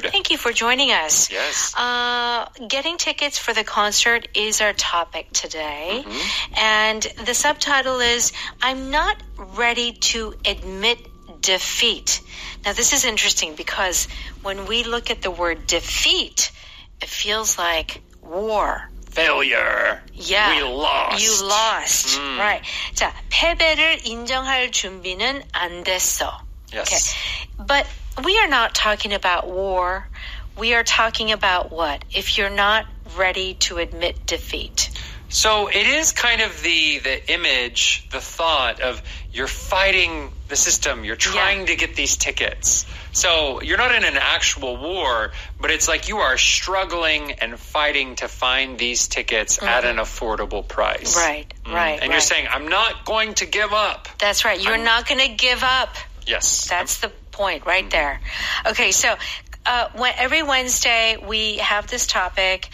concert. Thank you for joining us. Yes. Getting tickets for the concert is our topic today. And the subtitle is, I'm not ready to admit defeat. Now, this is interesting because when we look at the word defeat, it feels like war. Failure. Yeah. We lost. You lost. Right. 자, 패배를 인정할 준비는 안 됐어. Yes. Okay. But we are not talking about war. We are talking about what? If you're not ready to admit defeat. So it is kind of the image, the thought of you're fighting the system. You're trying to get these tickets. So you're not in an actual war, but it's like you are struggling and fighting to find these tickets at an affordable price. Right, right. And you're saying, I'm not going to give up. That's right. You're not going to give up. Yes. That's the point right there. Okay, so every Wednesday we have this topic.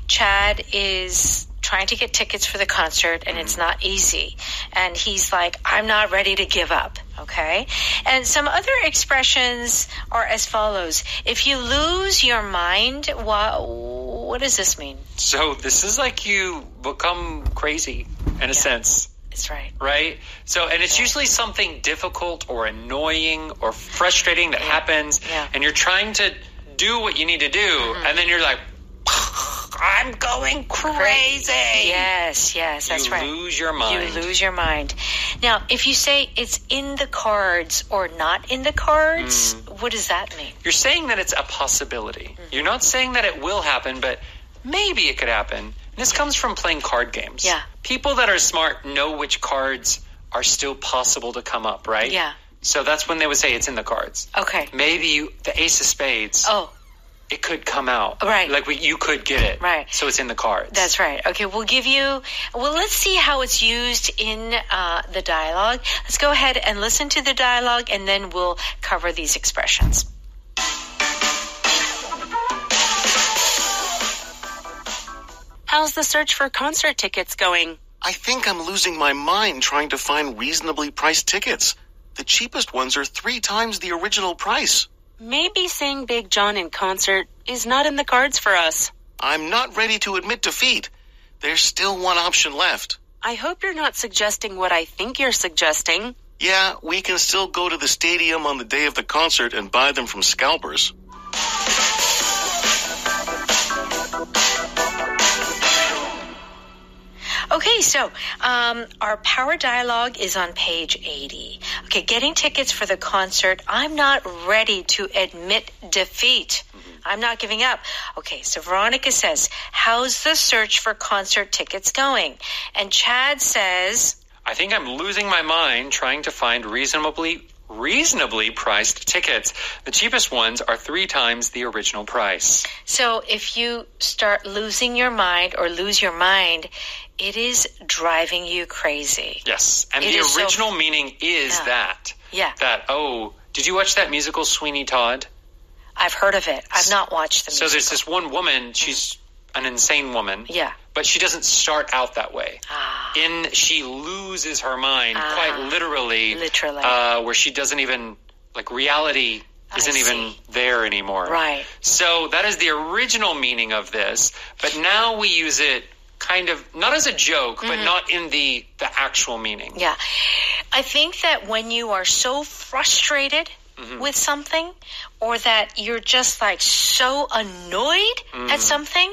Chad is trying to get tickets for the concert, and it's not easy. And he's like, I'm not ready to give up, okay? And some other expressions are as follows. If you lose your mind, what does this mean? So this is like you become crazy, in a sense. That's right. Right? So, and it's usually something difficult or annoying or frustrating that happens, and you're trying to do what you need to do, and then you're like, I'm going crazy. Yes, that's right. You lose your mind. You lose your mind. Now, if you say it's in the cards or not in the cards, what does that mean? You're saying that it's a possibility. You're not saying that it will happen, but maybe it could happen. This comes from playing card games. Yeah. People that are smart know which cards are still possible to come up, right? Yeah. So that's when they would say it's in the cards. Okay. Maybe the ace of spades. Oh. It could come out. Right. Like you could get it. Right. So it's in the cards. That's right. Okay, let's see how it's used in the dialogue. Let's go ahead and listen to the dialogue, and then we'll cover these expressions. How's the search for concert tickets going? I think I'm losing my mind trying to find reasonably priced tickets. The cheapest ones are 3 times the original price. Maybe seeing Big John in concert is not in the cards for us. I'm not ready to admit defeat. There's still one option left. I hope you're not suggesting what I think you're suggesting. Yeah, we can still go to the stadium on the day of the concert and buy them from scalpers. Okay, so our power dialogue is on page 80. Okay, getting tickets for the concert. I'm not ready to admit defeat. I'm not giving up. Okay, so Veronica says, how's the search for concert tickets going? And Chad says, I think I'm losing my mind trying to find reasonably priced tickets. The cheapest ones are 3 times the original price. So if you start losing your mind or lose your mind, it is driving you crazy. Yes. And the original meaning is that. Yeah. That, did you watch that musical Sweeney Todd? I've heard of it. I've not watched the musical. So there's this one woman, she's an insane woman. Yeah. But she doesn't start out that way. She loses her mind quite literally. Where she doesn't even, reality isn't even there anymore. Right. So that is the original meaning of this. But now we use it kind of, not as a joke, but not in the actual meaning. Yeah. I think that when you are so frustrated with something, or that you're just so annoyed at something,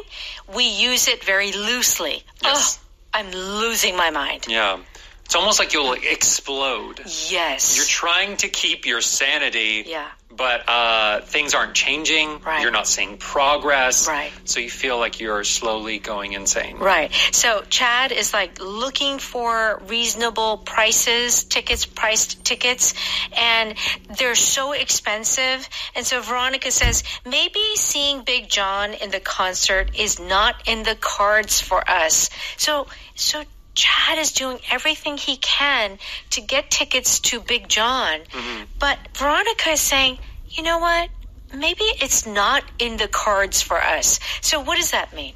we use it very loosely. Yes. I'm losing my mind. Yeah. It's almost like you'll explode. Yes. You're trying to keep your sanity. Yeah. But things aren't changing. Right. You're not seeing progress. Right. So you feel like you're slowly going insane. Right. So Chad is looking for reasonable prices, priced tickets, and they're so expensive. And so Veronica says, maybe seeing Big John in the concert is not in the cards for us. So Chad is doing everything he can to get tickets to Big John. But Veronica is saying, you know what? Maybe it's not in the cards for us. So what does that mean?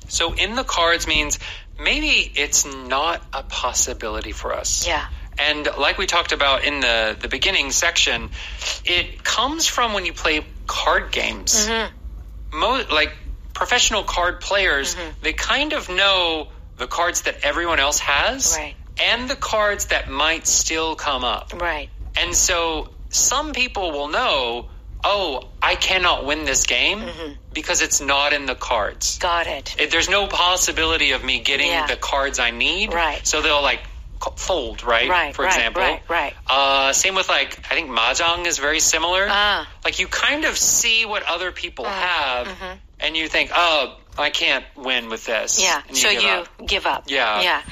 So in the cards means maybe it's not a possibility for us. Yeah. And like we talked about in the beginning section, it comes from when you play card games. Like professional card players, they kind of know the cards that everyone else has and the cards that might still come up. Right. And so some people will know, oh, I cannot win this game because it's not in the cards. Got it. There's no possibility of me getting the cards I need. Right. So they'll like fold, right? For example. Right. Same with like, I think mahjong is very similar. Like you kind of see what other people have and you think, oh, I can't win with this. Yeah. And so you give up. Yeah. Yeah.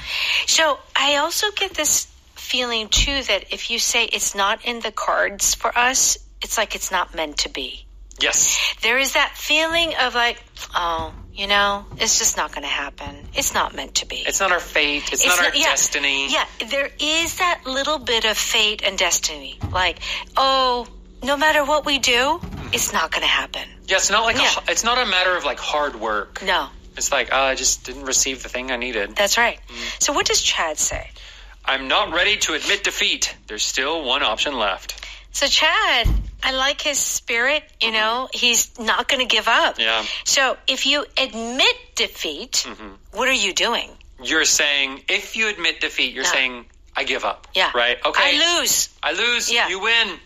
So I also get this feeling too that if you say it's not in the cards for us, it's like it's not meant to be. Yes. There is that feeling of like, oh, you know, it's just not going to happen. It's not meant to be. It's not our fate. It's not our destiny. Yeah, there is that little bit of fate and destiny. Like, oh, no matter what we do, it's not going to happen. Yeah, it's not like it's not a matter of like hard work. No. It's like, I just didn't receive the thing I needed. That's right. So what does Chad say? I'm not ready to admit defeat. There's still one option left. So Chad, I like his spirit, you know, he's not going to give up. Yeah. So if you admit defeat, what are you doing? You're saying, if you admit defeat, you're saying, I give up. Yeah. Right? Okay. I lose. Yeah. You win.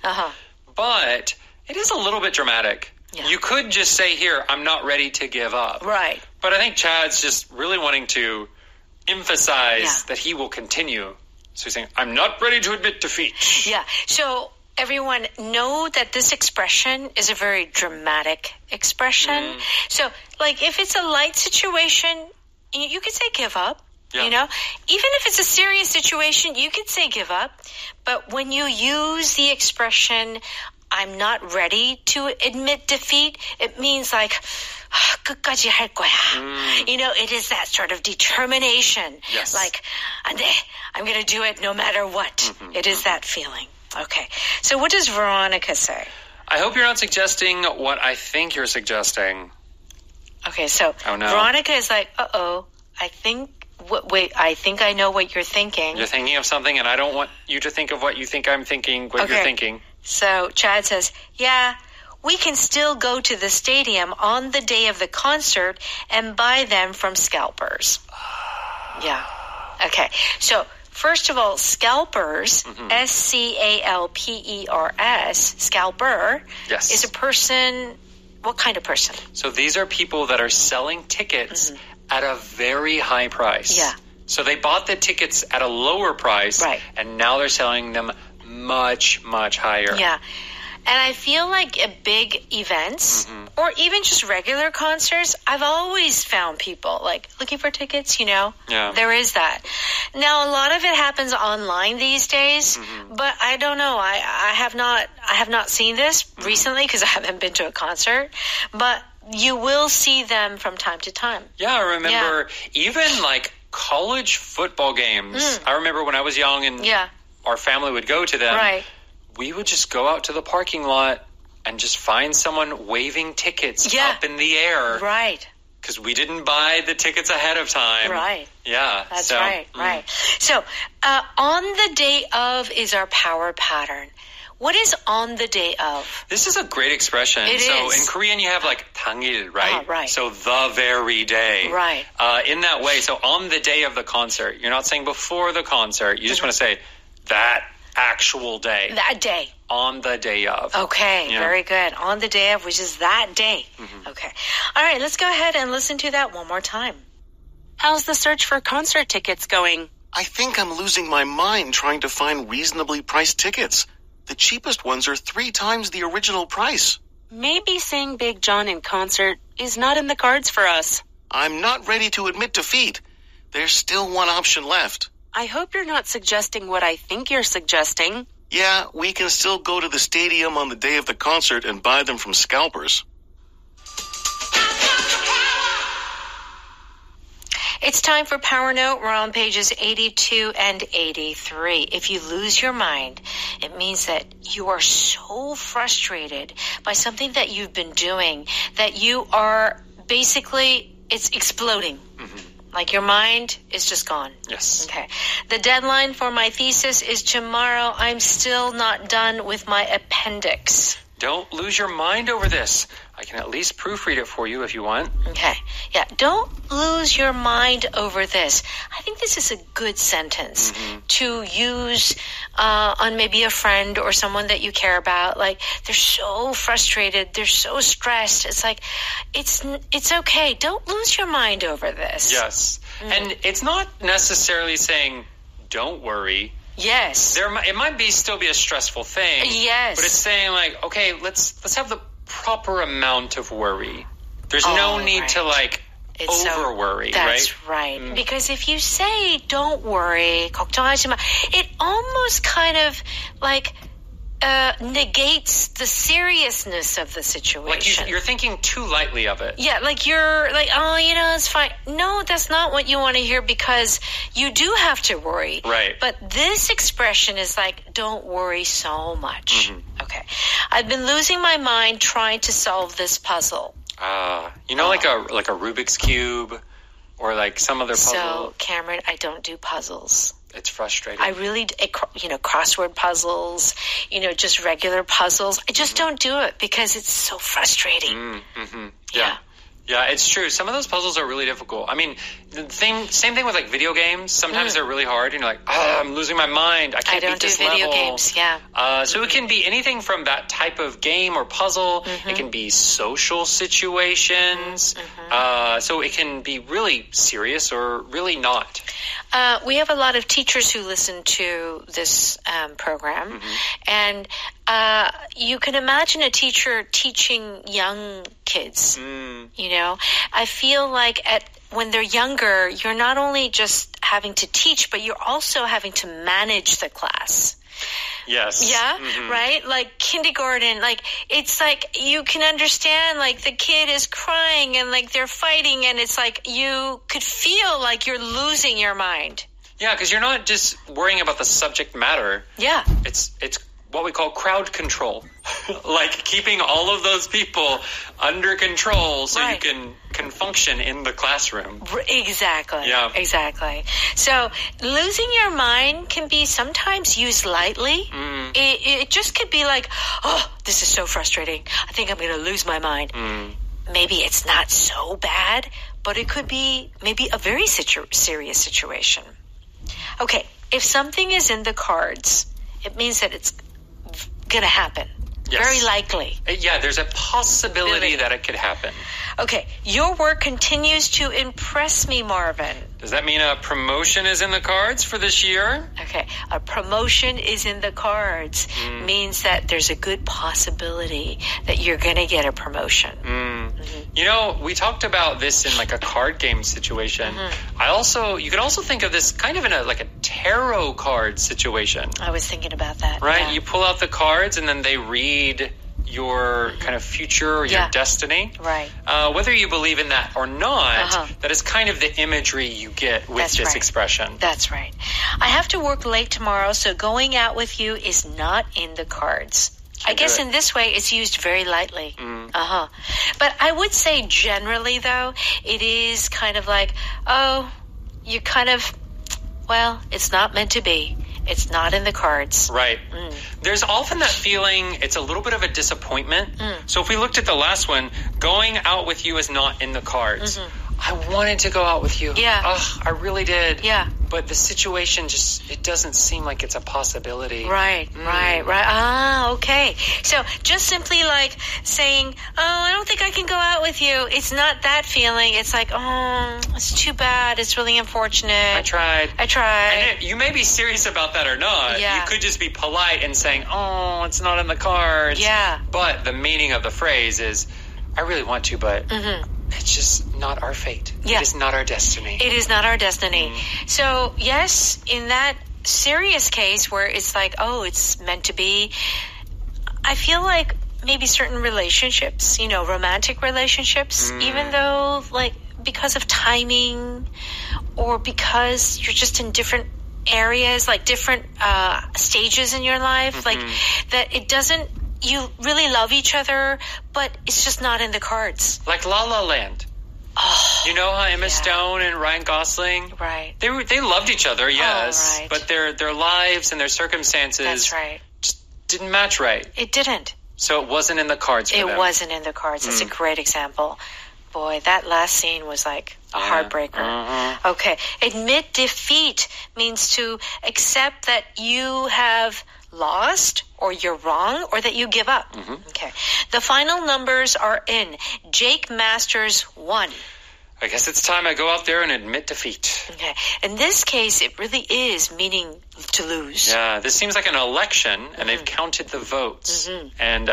But it is a little bit dramatic. Yeah. You could just say here, I'm not ready to give up. Right. But I think Chad's just really wanting to emphasize that he will continue. So he's saying, I'm not ready to admit defeat. Yeah. So everyone know that this expression is a very dramatic expression. So like if it's a light situation, you could say give up. You know, even if it's a serious situation, you could say give up. But when you use the expression, I'm not ready to admit defeat, it means like, 끝까지 할 거야. You know, it is that sort of determination. Yes. Like, I'm going to do it no matter what. It is that feeling. Okay. So what does Veronica say? I hope you're not suggesting what I think you're suggesting. Okay, so Veronica is like, I think I know what you're thinking. You're thinking of something, and I don't want you to think of what you think I'm thinking, what you're thinking. So Chad says, yeah, we can still go to the stadium on the day of the concert and buy them from scalpers. Yeah. Okay. So first of all, scalpers, S-C-A-L-P-E-R-S, scalper, is a person. What kind of person? So these are people that are selling tickets at a very high price. Yeah. So they bought the tickets at a lower price, and now they're selling them much, much higher. Yeah. And I feel like at big events or even just regular concerts, I've always found people like looking for tickets, you know. Yeah. There is that. Now, a lot of it happens online these days, but I don't know. I have not seen this recently because I haven't been to a concert, but you will see them from time to time. Yeah, I remember even like college football games. I remember when I was young and our family would go to them. Right. We would just go out to the parking lot and just find someone waving tickets up in the air. Right. Because we didn't buy the tickets ahead of time. Right. Yeah. That's right. Right. So, on the day of is our power pattern. What is on the day of? This is a great expression. It so is. in Korean, you have like 당일, right? Right. So the very day. Right. In that way, so on the day of the concert, you're not saying before the concert. You just want to say that actual day. That day. On the day of. Okay, very good. On the day of, which is that day. Okay. All right, let's go ahead and listen to that one more time. How's the search for concert tickets going? I think I'm losing my mind trying to find reasonably priced tickets. The cheapest ones are 3 times the original price. Maybe seeing Big John in concert is not in the cards for us. I'm not ready to admit defeat. There's still one option left. I hope you're not suggesting what I think you're suggesting. Yeah, we can still go to the stadium on the day of the concert and buy them from scalpers. It's time for Power Note. We're on pages 82 and 83. If you lose your mind, it means that you are so frustrated by something that you've been doing that you are basically, it's exploding. Like your mind is just gone. Yes. Okay. The deadline for my thesis is tomorrow. I'm still not done with my appendix. Don't lose your mind over this. I can at least proofread it for you if you want. Okay. Yeah. Don't lose your mind over this. I think this is a good sentence to use on maybe a friend or someone that you care about. Like, they're so frustrated. They're so stressed. It's like, it's okay. Don't lose your mind over this. Yes. And it's not necessarily saying, don't worry. Yes. It might still be a stressful thing. Yes. But it's saying like, okay, let's have the proper amount of worry. There's no need to like over worry, right? That's right. Because if you say don't worry, 걱정하지 마, it almost kind of like negates the seriousness of the situation. Like you're thinking too lightly of it. Yeah, like you're like, oh, it's fine. No, that's not what you want to hear because you do have to worry. Right. But this expression is like, don't worry so much. Okay. I've been losing my mind trying to solve this puzzle. Like a Rubik's Cube or like some other puzzle. So, Cameron, I don't do puzzles. It's frustrating. I really, crossword puzzles, just regular puzzles. I just don't do it because it's so frustrating. Yeah. Yeah, it's true. Some of those puzzles are really difficult. I mean, same thing with like video games. Sometimes they're really hard and you're like, I'm losing my mind. I can't beat this level. I don't do video games, yeah. So it can be anything from that type of game or puzzle. It can be social situations. So it can be really serious or really not. We have a lot of teachers who listen to this program. And you can imagine a teacher teaching young kids. I feel like when they're younger, you're not only just having to teach, but you're also having to manage the class. Yes. Yeah, right? Like kindergarten, like it's like you can understand like the kid is crying and like they're fighting and it's like you could feel like you're losing your mind. Yeah, because you're not just worrying about the subject matter. Yeah. It's what we call crowd control. Like keeping all of those people under control so you can function in the classroom. Exactly. Yeah. Exactly. So losing your mind can be sometimes used lightly. It just could be like, oh, this is so frustrating. I think I'm going to lose my mind. Maybe it's not so bad, but it could be maybe a very serious situation. Okay, if something is in the cards, it means that it's going to happen. Yes. Very likely. Yeah, there's a possibility that it could happen. Okay, your work continues to impress me, Marvin. Does that mean a promotion is in the cards for this year? Okay, a promotion is in the cards means that there's a good possibility that you're going to get a promotion. We talked about this in like a card game situation. You could also think of this kind of in a tarot card situation. I was thinking about that. Right? Yeah. You pull out the cards and then they read your kind of future or your destiny. Right. Whether you believe in that or not, that is kind of the imagery you get with this expression. That's right. I have to work late tomorrow, so going out with you is not in the cards. I guess in this way, it's used very lightly. But I would say generally, though, it is kind of like, oh, you kind of, well, it's not meant to be. It's not in the cards. Right. There's often that feeling, it's a little bit of a disappointment. So if we looked at the last one, going out with you is not in the cards. I wanted to go out with you. Yeah. I really did. Yeah. But the situation it doesn't seem like it's a possibility. Right. Ah, okay. So just simply like saying, oh, I don't think I can go out with you. It's not that feeling. It's like, oh, it's too bad. It's really unfortunate. I tried. And you may be serious about that or not. Yeah. You could just be polite and saying, oh, it's not in the cards. Yeah. But the meaning of the phrase is, I really want to, but it's just not our fate. Yeah. It is not our destiny. It is not our destiny. So, yes, in that serious case where it's like, oh, it's meant to be, I feel like maybe certain relationships, romantic relationships, even though, like, because of timing or because you're just in different areas, like different stages in your life, like that it doesn't, you really love each other, but it's just not in the cards. Like La La Land. Oh, you know how Emma Stone and Ryan Gosling? Right. They loved each other, yes. Oh, right. But their lives and their circumstances That's right. just didn't match right. It didn't. So it wasn't in the cards for them. It wasn't in the cards. That's a great example. Boy, that last scene was like a heartbreaker. Okay. Admit defeat means to accept that you have lost or you're wrong or that you give up. Okay. The final numbers are in. Jake Masters won. I guess it's time I go out there and admit defeat. Okay. In this case, it really is meaning to lose. Yeah, this seems like an election, and they've counted the votes. And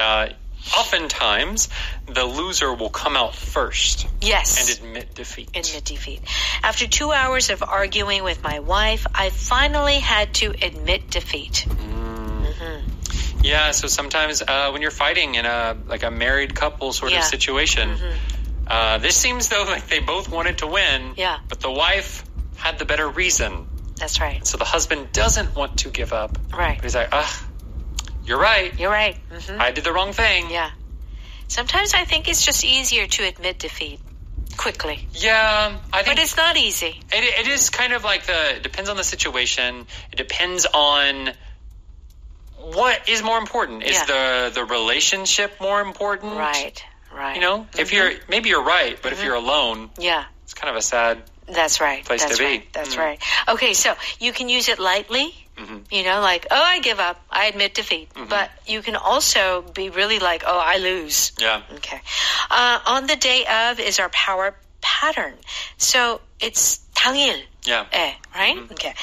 oftentimes, the loser will come out first. Yes. And admit defeat. Admit defeat. After 2 hours of arguing with my wife, I finally had to admit defeat. Yeah, so sometimes when you're fighting in a married couple sort of situation, this seems though like they both wanted to win, but the wife had the better reason. That's right. So the husband doesn't want to give up. Right. But he's like, you're right. You're right. I did the wrong thing. Yeah. Sometimes I think it's just easier to admit defeat quickly. Yeah, I think. But it's not easy. It is kind of like it depends on the situation. It depends on what is more important. Is the relationship more important? Right. You know, if maybe you're right, but if you're alone, it's kind of a sad That's right. place to be. That's right. Okay, so you can use it lightly. You know, like, I give up. I admit defeat. But you can also be really like, I lose. Yeah. Okay. On the day of is our power pattern. So it's 당일. Yeah. Right? Okay.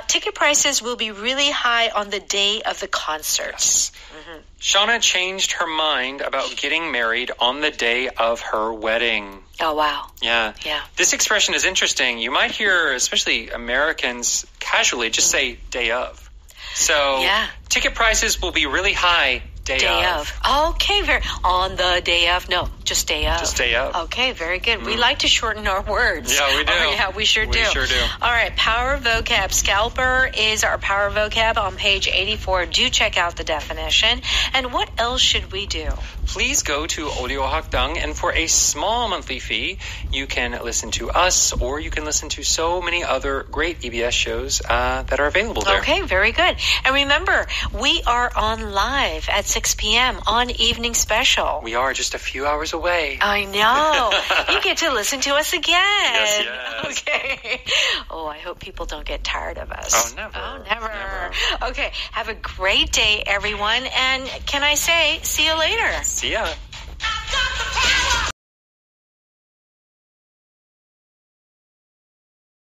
Ticket prices will be really high on the day of the concert. Yes. Shauna changed her mind about getting married on the day of her wedding. Oh, wow. Yeah. This expression is interesting. You might hear, especially Americans, casually just say day of. So ticket prices will be really high day of. Okay, on the day of. No, just day of. Just day of. Okay, very good. We like to shorten our words. Yeah, we do. Yeah, we sure do. All right, Power Vocab. Scalper is our Power Vocab on page 84. Do check out the definition. And what else should we do? Please go to Audio Hakdang, and for a small monthly fee, you can listen to us, or you can listen to so many other great EBS shows that are available there. Okay, very good. And remember, we are on live at 6 p.m. on Evening Special. We are just a few hours away. I know. You get to listen to us again. Yes. Okay. Oh, I hope people don't get tired of us. Oh, never. Never. Okay. Have a great day, everyone. And can I say, see you later. See ya.